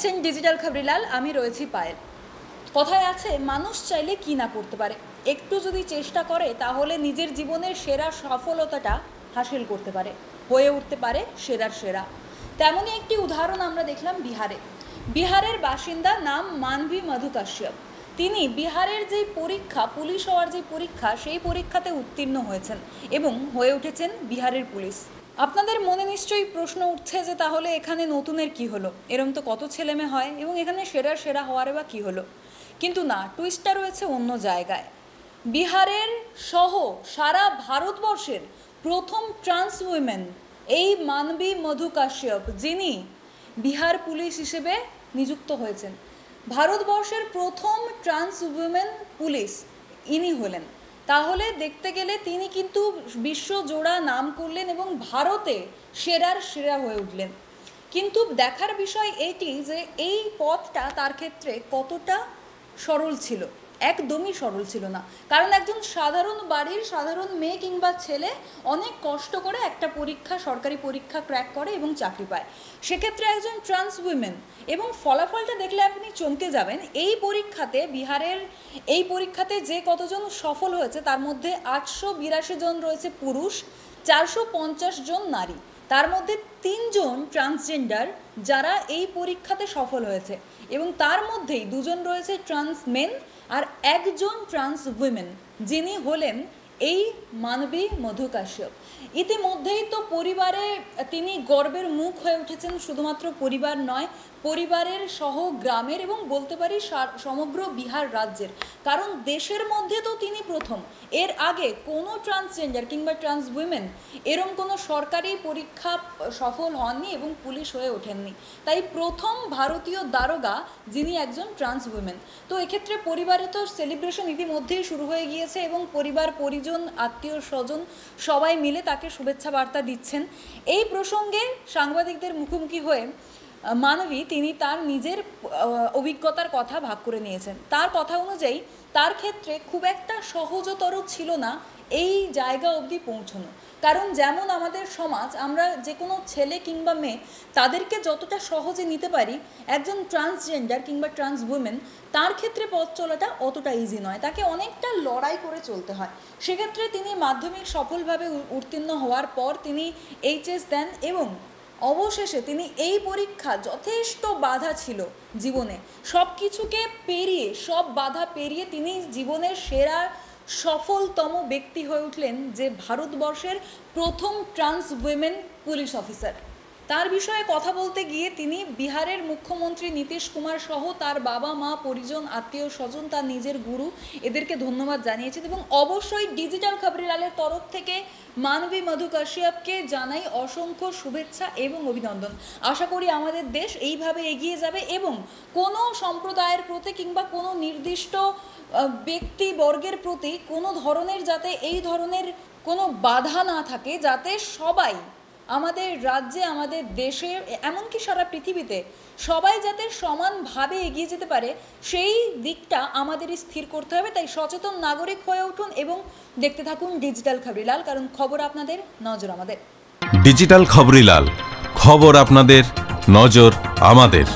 দেখছেন ডিজিটাল খবরিলাল, আমি রয়েছি পায়েল। কথায় আছে মানুষ চাইলে কি না করতে পারে, একটু যদি চেষ্টা করে তাহলে নিজের জীবনের সেরা সফলতাটা হাসিল করতে পারে, হয়ে উঠতে পারে সেরার সেরা। তেমনই একটি উদাহরণ আমরা দেখলাম বিহারের বাসিন্দা, নাম মানভী মধু কাশ্যপ। তিনি বিহারের যে পরীক্ষা, পুলিশ হওয়ার যে পরীক্ষা, সেই পরীক্ষাতে উত্তীর্ণ হয়েছেন এবং হয়ে উঠেছেন বিহারের পুলিশ। আপনাদের মনে নিশ্চয়ই প্রশ্ন উঠছে যে তাহলে এখানে নতুনের কি হলো, এরম তো কত ছেলেমেয়ে হয় এবং এখানে সেরার সেরা হওয়ারে বা কী হলো। কিন্তু না, টুইস্টটা রয়েছে অন্য জায়গায়। বিহারের সহ সারা ভারতবর্ষের প্রথম ট্রান্স উইমেন এই মানভী মধু কাশ্যপ, যিনি বিহার পুলিশ হিসেবে নিযুক্ত হয়েছেন। ভারতবর্ষের প্রথম ট্রান্স উইমেন পুলিশ ইনি হলেন। তাহলে দেখতে গেলে তিনি কিন্তু বিশ্বজোড়া নাম করলেন এবং ভারতে সেরার সেরা হয়ে উঠলেন। কিন্তু দেখার বিষয় এটি যে এই পথটা তার ক্ষেত্রে কতটা সরল ছিল। একদমই সরল ছিল না, কারণ একজন সাধারণ বাড়ির সাধারণ মেয়ে কিংবা ছেলে অনেক কষ্ট করে একটা পরীক্ষা, সরকারি পরীক্ষা ক্র্যাক করে এবং চাকরি পায়। সেক্ষেত্রে একজন ট্রান্স উইমেন, এবং ফলাফলটা দেখলে আপনি চমকে যাবেন। বিহারের এই পরীক্ষাতে যে কতজন সফল হয়েছে তার মধ্যে 882 জন রয়েছে পুরুষ, 450 জন নারী। তার মধ্যে 3 জন ট্রান্সজেন্ডার যারা এই পরীক্ষাতে সফল হয়েছে, এবং তার মধ্যেই 2 জন রয়েছে ট্রান্স মেন আর 1 জন ট্রান্স উইমেন, যিনি হলেন এই মানভী মধু কাশ্যপ। ইতিমধ্যেই তো পরিবারে তিনি গর্বের মুখ হয়ে উঠেছেন। শুধুমাত্র পরিবার নয়, পরিবারের সহ গ্রামের এবং বলতে পারি সমগ্র বিহার রাজ্যের, কারণ দেশের মধ্যে তো তিনি প্রথম। এর আগে কোনো ট্রান্সজেন্ডার কিংবা ট্রান্স উইমেন এরম কোনো সরকারি পরীক্ষা সফল হননি এবং পুলিশ হয়ে ওঠেননি। তাই প্রথম ভারতীয় দারোগা যিনি একজন ট্রান্স উইমেন। তো এক্ষেত্রে পরিবারে তো সেলিব্রেশন ইতিমধ্যেই শুরু হয়ে গিয়েছে এবং পরিবার, পরিজন, আত্মীয় স্বজন সবাই মিলে তাকে শুভেচ্ছা বার্তা দিচ্ছেন। এই প্রসঙ্গে সাংবাদিকদের মুখোমুখি হয়ে মানভী তিনি তার নিজের অভিজ্ঞতার কথা ভাগ করে নিয়েছেন। তার কথা অনুযায়ী তার ক্ষেত্রে খুব একটা সহজতর ছিল না এই জায়গা অবধি পৌঁছানো। কারণ যেমন আমাদের সমাজ, আমরা যে কোনো ছেলে কিংবা মেয়ে তাদেরকে যতটা সহজে নিতে পারি, একজন ট্রান্সজেন্ডার কিংবা ট্রান্স উইমেন তার ক্ষেত্রে পথ চলাটা অতটা ইজি নয়, তাকে অনেকটা লড়াই করে চলতে হয়। সেক্ষেত্রে তিনি মাধ্যমিক সফলভাবে উত্তীর্ণ হওয়ার পর তিনি এইচএস দেন এবং অবশেষে তিনি এই পরীক্ষা, যথেষ্ট বাধা ছিল জীবনে, সব কিছুকে পেরিয়ে, সব বাধা পেরিয়ে তিনি জীবনের সেরা সফলতম ব্যক্তি হয়ে উঠলেন, যে ভারতবর্ষের প্রথম ট্রান্স উইমেন পুলিশ অফিসার। তার বিষয়ে কথা বলতে গিয়ে তিনি বিহারের মুখ্যমন্ত্রী নীতিশ কুমার সহ তার বাবা মা, পরিজন, আত্মীয় স্বজন, তার নিজের গুরু, এদেরকে ধন্যবাদ জানিয়েছেন। এবং অবশ্যই ডিজিটাল খবরিলালের তরফ থেকে মানভী মধু কাশ্যপকে জানাই অসংখ্য শুভেচ্ছা এবং অভিনন্দন। আশা করি আমাদের দেশ এইভাবে এগিয়ে যাবে এবং কোনো সম্প্রদায়ের প্রতি কিংবা কোনো নির্দিষ্ট ব্যক্তিবর্গের প্রতি কোনো ধরনের যাতে এই ধরনের কোনো বাধা না থাকে, যাতে সবাই আমাদের রাজ্যে, আমাদের দেশে, এমনকি সারা পৃথিবীতে সবাই যাতে সমানভাবে এগিয়ে যেতে পারে, সেই দিকটা আমাদেরই স্থির করতে হবে। তাই সচেতন নাগরিক হয়ে উঠুন এবং দেখতে থাকুন ডিজিটাল খবরিলাল, কারণ খবর আপনাদের, নজর আমাদের। ডিজিটাল খবরিলাল, খবর আপনাদের, নজর আমাদের।